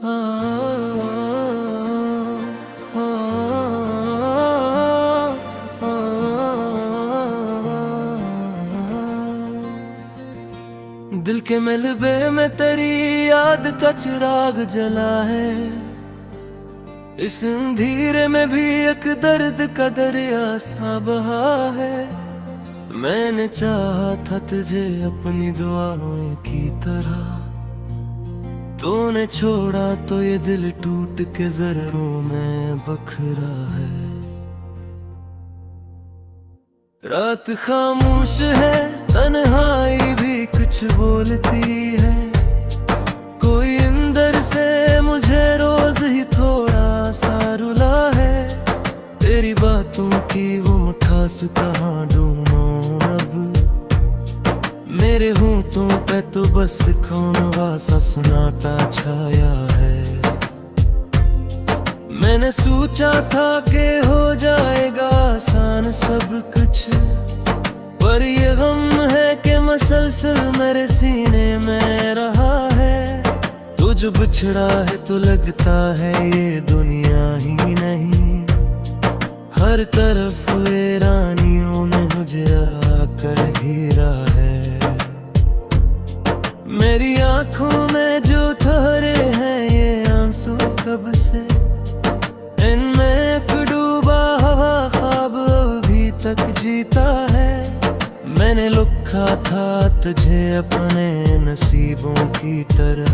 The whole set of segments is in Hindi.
दिल के मलबे में तेरी याद का चिराग जला है। इस अंधेरे में भी एक दर्द का दरिया सा बहा है। मैंने चाहा था तुझे अपनी दुआओं की तरह, तूने छोड़ा तो ये दिल टूट के जर्रों में बखरा है। रात खामोश है, तन्हाई भी कुछ बोलती है। कोई अंदर से मुझे रोज ही थोड़ा सा रुला है। तेरी बातों की वो मिठास कहाँ ढूंढूं अब। मेरे होंठों पे तो बस कौनवा सा सन्नाटा छाया है। मैंने सोचा था कि हो जाएगा आसान सब कुछ, पर ये गम है कि मसलसल मेरे सीने में रहा है। तू जो बिछड़ा है तो लगता है ये दुनिया ही नहीं। हर तरफ वीरानियों ने मुझे आकर घेरा है। मेरी आंखों में जो ठहरे हैं ये आंसू कब से, इनमें एक डूबा हवा ख्वाब अभी तक जीता है। मैंने लिखा था तुझे अपने नसीबों की तरह,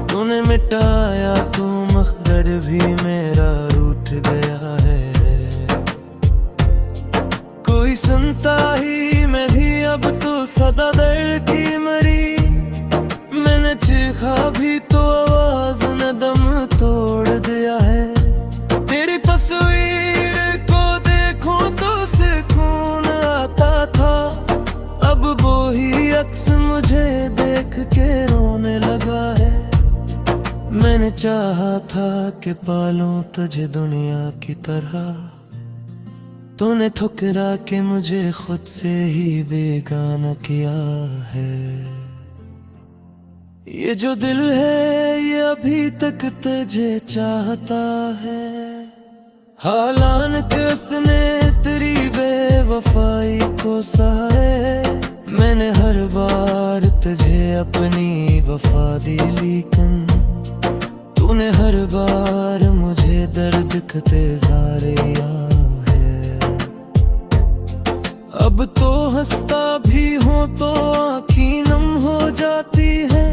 तूने मिटाया तो मखदर भी मेरा रूठ गया है। कोई सुनता ही मैं भी अब तो सदा दर्द की मरी। मैंने चीखा भी तो आवाज ने दम तोड़ दिया है। तेरी तस्वीर को देखूं तो सुकून आता था, अब वो ही अक्स मुझे देख के रोने लगा है। मैंने चाहा था कि पालूं तुझे दुनिया की तरह, तूने ठुकरा के मुझे खुद से ही बेगाना किया है। ये जो दिल है ये अभी तक तुझे चाहता है। हालांकि उसने तेरी बेवफाई को सहारे। मैंने हर बार तुझे अपनी वफा दी, लेकिन तूने हर बार मुझे दर्द का तेजारिया है। अब तो हंसता भी हो तो आँखें नम हो जाती है।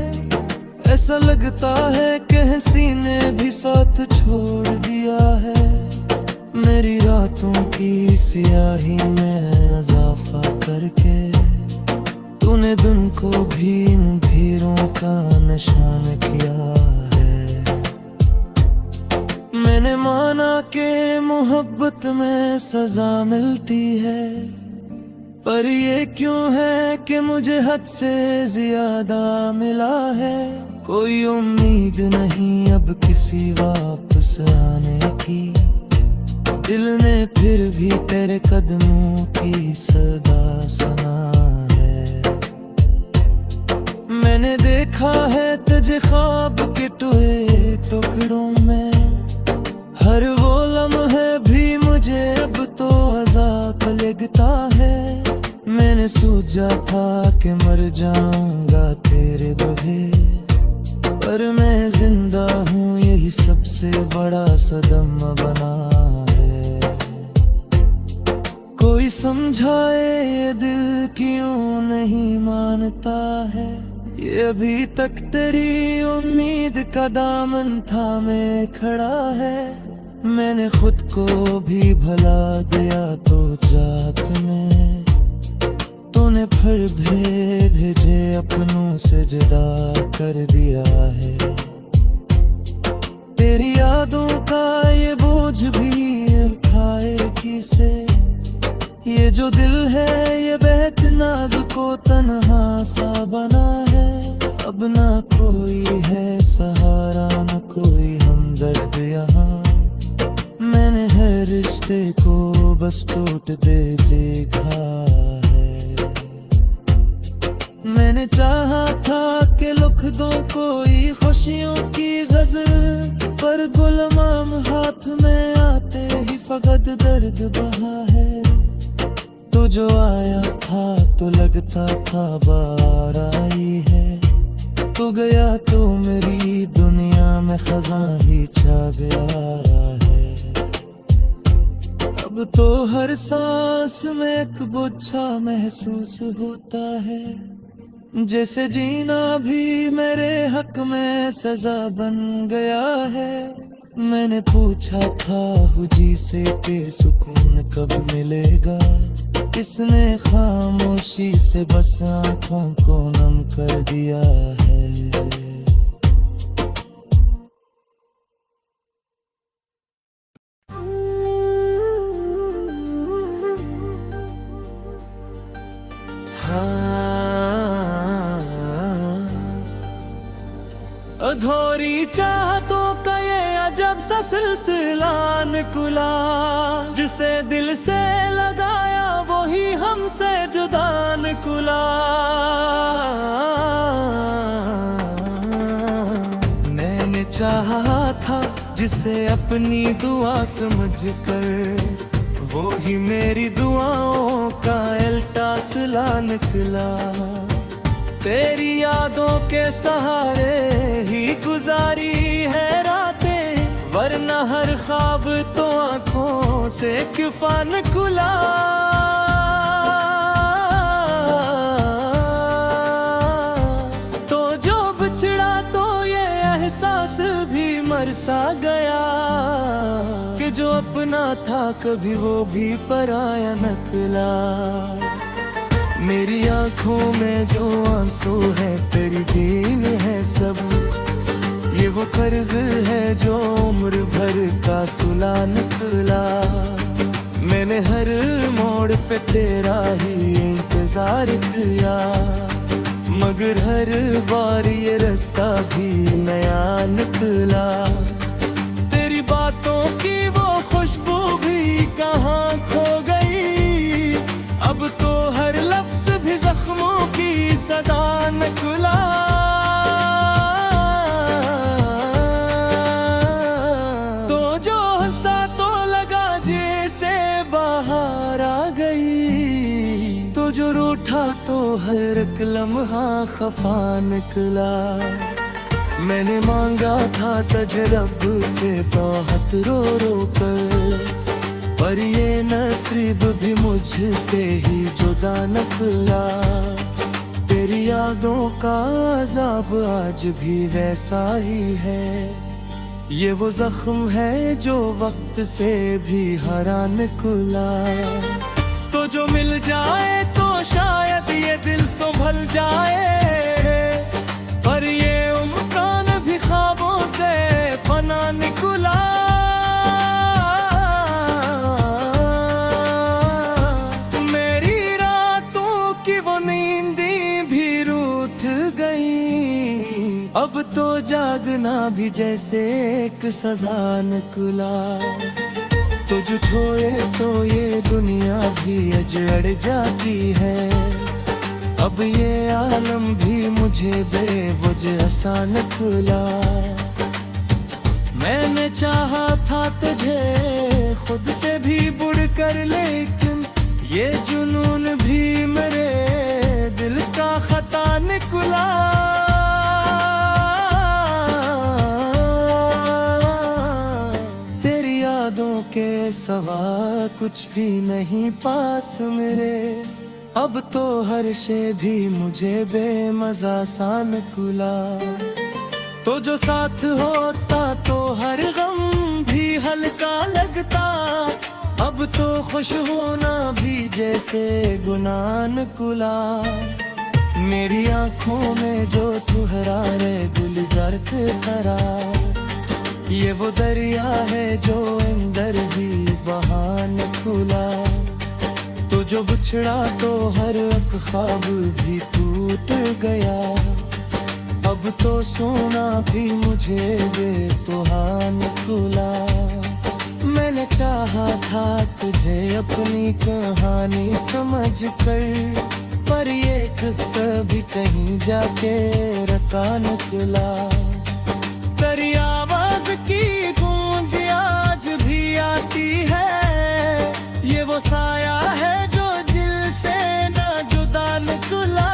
ऐसा लगता है कि हंसी ने भी साथ छोड़ दिया है। मेरी रातों की स्याही में इजाफा करके तूने दिन को भी इन भीड़ों का निशान किया है। मैंने माना कि मोहब्बत में सजा मिलती है, पर ये क्यों है कि मुझे हद से ज्यादा मिला है। कोई उम्मीद नहीं अब किसी वापस आने की, दिल ने फिर भी तेरे कदमों की सदा सुना है। मैंने देखा है तुझे ख्वाब के टुए टुकड़ों में, हर वो लम्हे भी मुझे अब तो अज़ाब लगता है। मैंने सोचा था कि मर जाऊंगा तेरे बगैर, पर मैं जिंदा हूँ यही सबसे बड़ा सदमा बना है। कोई समझाए ये दिल क्यों नहीं मानता है। ये अभी तक तेरी उम्मीद का दामन थामे खड़ा है। मैंने खुद को भी भला दिया तो जात में, तूने फिर भेजे अपनों से जुदा कर दिया है। तेरी यादों का ये बोझ भी उठाए किसे। ये जो दिल है ये बहक नाजुको तन्हा सा बना है। अब ना कोई है सहारा न कोई हमदर्द यहाँ। मैंने हर रिश्ते को बस टूट दे देखा है। मैंने चाहा था के लिख दो कोई खुशियों की गजल, पर गुलमाम हाथ में आते ही फकत दर्द बहा है। तू जो आया था तो लगता था बार आई है, तू गया तो मेरी दुनिया में खजा ही छा गया है। अब तो हर सांस में एक बोझा महसूस होता है, जैसे जीना भी मेरे हक में सजा बन गया है। मैंने पूछा था हुजी से कि सुकून कब मिलेगा, किसने खामोशी से बस आँखों को नम कर दिया है। अधूरी चाहतों का ये अजब सा सिलसिला निकला, जिसे दिल से लगाया वही हमसे जुदा निकला। मैंने चाहा था जिसे अपनी दुआ समझकर, वो ही मेरी दुआओं का उल्टा सिला निकला। तेरी यादों के सहारे ही गुजारी है रातें, वरना हर ख्वाब तो आंखों से क्यों निकला। तो जो बिछड़ा तो ये एहसास भी मर सा गया, कि जो अपना था कभी वो भी पराया निकला। मेरी आँखों में जो आंसू है तेरी दीन है सब, ये वो कर्ज है जो उम्र भर का सुला निकला। मैंने हर मोड़ पे तेरा ही इंतजार किया, मगर हर बार ये रास्ता भी नया निकला। तेरी बातों की वो खुशबू भी कहाँ खो गई, अब तो हर लफ्ज भी जख्मों की सदा निकला। तो जो हंसा तो लगा जैसे बाहर आ गई, तो जो रूठा तो हर एक लम्हा खफा निकला। मैंने मांगा था तुझे रब से बहुत रो रो कर, पर ये नसीब भी मुझसे ही जुदा निकला। तेरी यादों का अज़ाब आज भी वैसा ही है, ये वो जख्म है जो वक्त से भी हरा निकला। तो जो मिल जाए तो शायद ये दिल संभल जाए, पर ये उम्कान भी ख्वाबों से फना निकला। अब तो जागना भी जैसे एक सजा निकला। तुझ खोए तो ये दुनिया भी अजड़ जाती है, अब ये आलम भी मुझे बेवजह सा निकला। मैंने चाहा था तुझे खुद से भी बुढ़ कर, लेकिन ये जुनून भी मेरे दिल का खता निकला। के सवा कुछ भी नहीं पास मेरे, अब तो हर शे भी मुझे बेमजा सा निकला। तो जो साथ होता तो हर गम भी हल्का लगता, अब तो खुश होना भी जैसे गुनाह निकला। मेरी आंखों में जो ठुहराए दिल गर्क भरा, ये वो दरिया है जो अंदर भी बहान खुला। तो जो बिछड़ा तो हर एक ख्वाब भी टूट गया, अब तो सोना भी मुझे बेतुहान खुला। मैंने चाहा था तुझे अपनी कहानी समझ कर, पर ये एक जिससे भी कहीं जाके रका निकला। तेरी आवाज की गूंज आज भी आती है, ये वो साया है जो दिल से न जुदा निकला।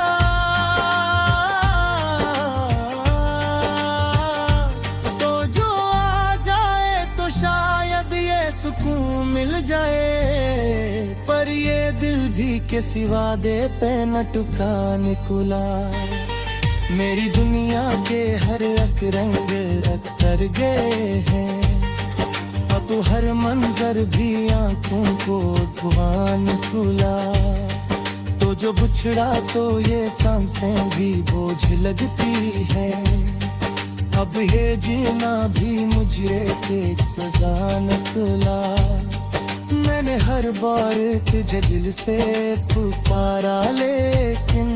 तो जो आ जाए तो शायद ये सुकून मिल जाए, पर ये दिल भी किसी वादे पे न टुका निकला। मेरी दुनिया के हर एक रंग अतर गए हैं, अब हर मंजर भी आंखों को धुआं निकला। तो जो बिछड़ा तो ये सांसें भी बोझ लगती है, अब ये जीना भी मुझे एक सजा निकला। मैंने हर बार तुझे दिल से पुकारा, लेकिन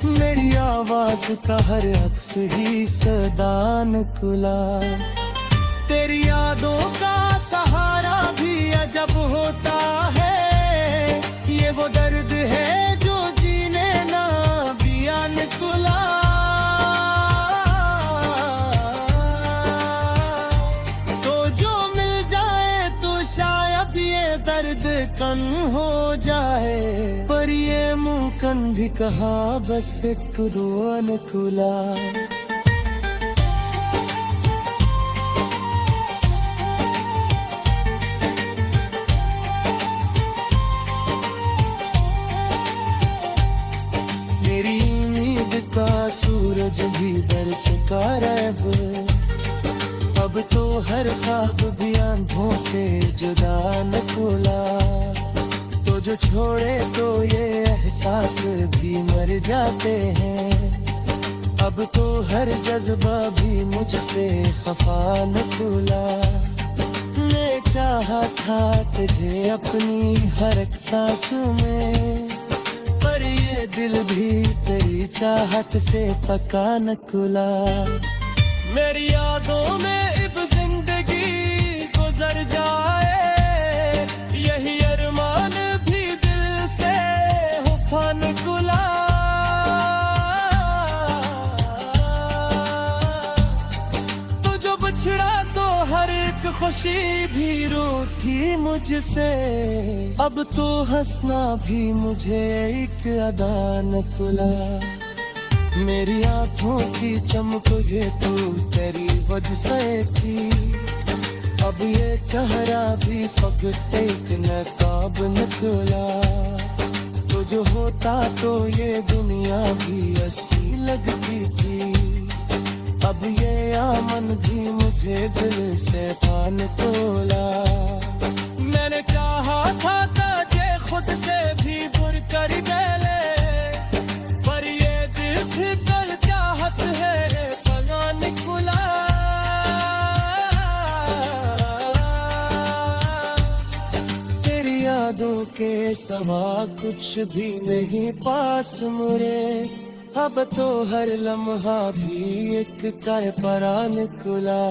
मेरी आवाज का हर अक्स ही सदा निकला। तेरी यादों का सहारा भी अजब होता है, ये वो दर्द है जो जीने ना दिया निकला। तो जो मिल जाए तो शायद ये दर्द कम हो जाए, पर ये मुमकिन भी कहा बस एक दुआ निकला। मेरी उम्मीद का सूरज भी दर चुका रब, अब तो हर ख्वाब भी आंखों से जुदा निकला। तो जो छोड़े तो ये एहसास भी मर जाते हैं, अब तो हर जज्बा भी मुझसे खफा निकला। मैं चाहा था तुझे अपनी हर एक सांस में, पर ये दिल भी तेरी चाहत से पका निकला। मेरी यादों में अब जिंदगी गुजर जाए, यही अरमान भी दिल से वफा निकला। तो जो बिछड़ा तो हर एक खुशी भी रूठी मुझसे, अब तो हंसना भी मुझे एक अदा निकला। मेरी आंखों की चमक ये तो तेरी वजह से थी, अब ये चेहरा भी फकत एक नकाब निकला। तो जो होता तो ये दुनिया भी ऐसी लगती थी, अब ये आमन भी मुझे दिल से पा निकला। मैंने चाहा था तुझे खुद से भी बुर कर डाले, पर ये दिल भी कल चाहत है पगा निकला। तेरी यादों के सवा कुछ भी नहीं पास मुरे, अब तो हर लम्हा भी एक काय परा निकला।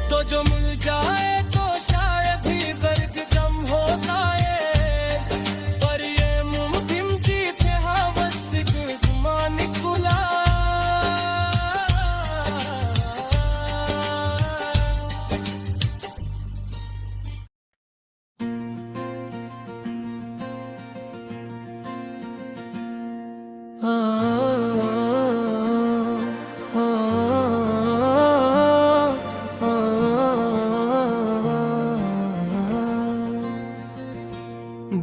तो जो मिल जाए तो शायद ही दर्द कम होता है, पर ये मुमकिन की था बस गुमा निकला।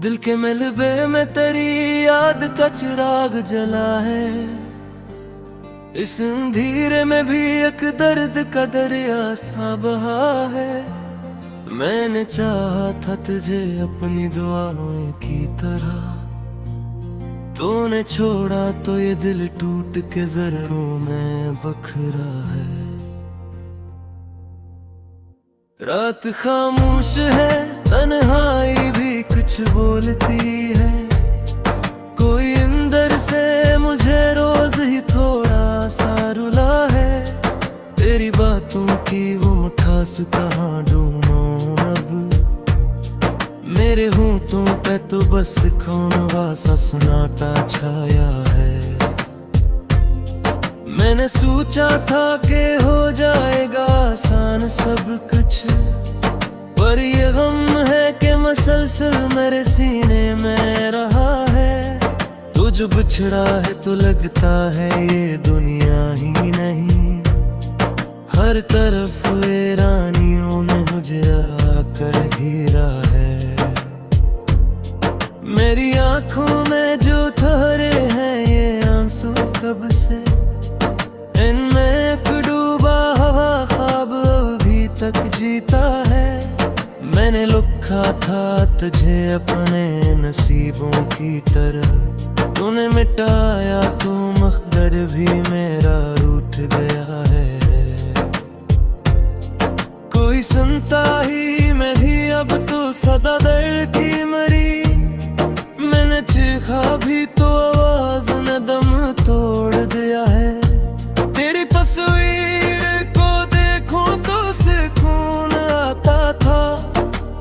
दिल के मलबे में तेरी याद का चिराग जला है, इस अंधेरे में भी एक दर्द का दरिया सा बहा है। मैंने चाहा था तुझे अपनी दुआओं की तरह, तूने छोड़ा तो ये दिल टूट के जर्रों में बखरा है। रात खामोश है, तन्हाई भी कुछ बोलती है, कोई अंदर से मुझे रोज ही थोड़ा सा रुला है। तेरी बातों की वो मिठास कहाँ ढूंढूं अब, मेरे होंठों पे तो बस कौन सा सन्नाटा छाया है। मैंने सोचा था कि हो जाएगा आसान सब कुछ, पर ये गम है कि मसलसल मेरे सीने में रहा है। तू जो बिछड़ा है तो लगता है ये दुनिया ही नहीं, हर तरफ वीरानियों ने मुझे आकर घिरा है। मेरी आंखों में जो ठहरे हैं ये आंसू कब से, इनमें एक डूबा हवा ख्वाब अभी तक जीता है। मैंने लिखा था तुझे अपने नसीबों की तरह, तूने मिटाया तो मखदर भी मेरा रूठ गया है। कोई सुनता ही नहीं अब तो सदा दर्द की मरी, मैंने चीखा भी तो आवाज ने दम तोड़ दिया है। तेरी तस्वीर को देखूं तो सुकून आता था,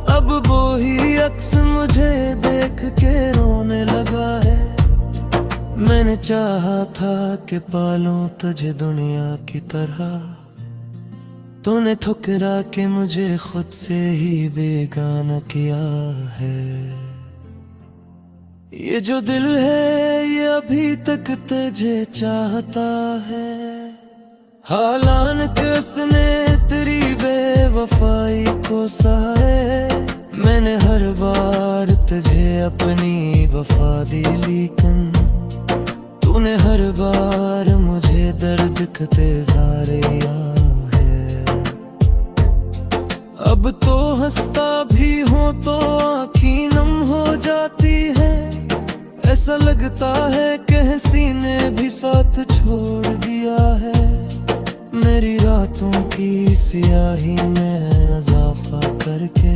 अब वो ही अक्स मुझे देख के रोने लगा है। मैंने चाहा था कि पालूं तुझे दुनिया की तरह, तूने ठुकरा के मुझे खुद से ही बेगाना किया है। ये जो दिल है ये अभी तक तुझे चाहता है, हालांकि उसने तेरी बेवफाई को सहे। मैंने हर बार तुझे अपनी वफा दी, लेकिन तूने हर बार मुझे दर्द का तेज़ारिया है। अब तो हंसता भी हो तो आँखें नम हो जाती है, ऐसा लगता है कि सीने भी साथ छोड़ दिया है। मेरी रातों की स्याही में इजाफा करके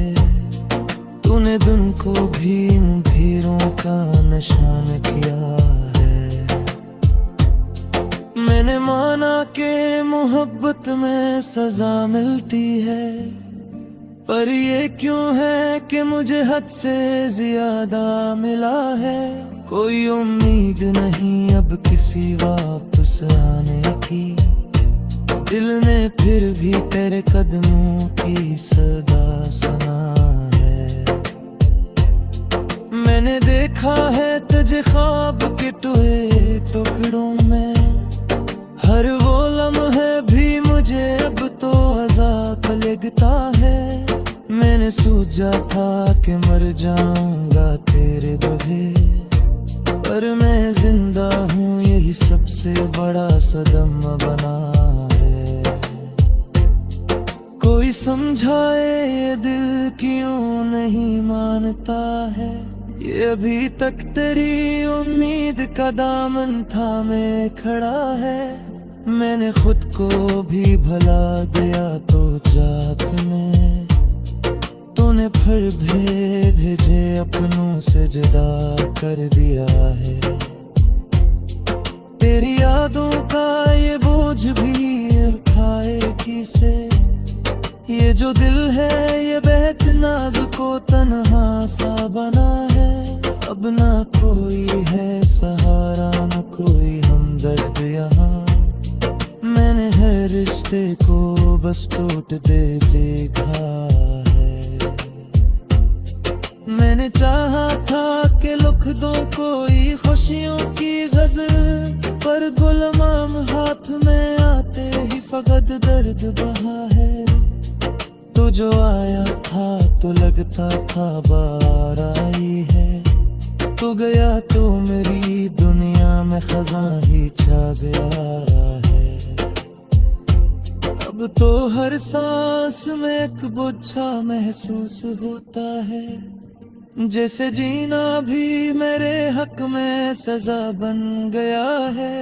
तूने दिन को भी इन भीड़ों का निशान किया है। मैंने माना कि मोहब्बत में सजा मिलती है, पर ये क्यों है कि मुझे हद से ज्यादा मिला है। कोई उम्मीद नहीं अब किसी वापस आने की, दिल ने फिर भी तेरे कदमों की सदा सुना है। मैंने देखा है तुझे ख्वाब के टुए टुकड़ों में, हर वो लम्हा भी मुझे अब तो अज़ाब लगता है। मैंने सोचा था कि मर जाऊंगा तेरे बगैर, पर मैं जिंदा हूँ यही सबसे बड़ा सदमा बना है। कोई समझाए ये दिल क्यों नहीं मानता है, ये अभी तक तेरी उम्मीद का दामन थामे खड़ा है। मैंने खुद को भी भला दिया तो जात में, तूने फिर भेजे अपनों से जुदा कर दिया है। तेरी यादों का ये बोझ भी उठाए किसे, ये जो दिल है ये बेहद नाजुको तन्हा सा बना है। अब ना कोई है सहारा न कोई हमदर्द यहाँ, मैंने हर रिश्ते को बस टूट दे देखा है। मैंने चाहा था कि लिख दूं कोई खुशियों की गजल, पर गुलमाम हाथ में आते ही फकत दर्द बहा है। तू जो आया था तो लगता था बार आई है, तू गया तो मेरी दुनिया में खज़ां ही छा गया है। अब तो हर सांस में एक बोझा महसूस होता है, जैसे जीना भी मेरे हक में सजा बन गया है।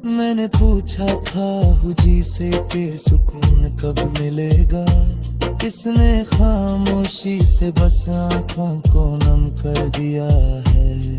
मैंने पूछा था हुजी से कि सुकून कब मिलेगा, इसने खामोशी से बस आँखों को नम कर दिया है।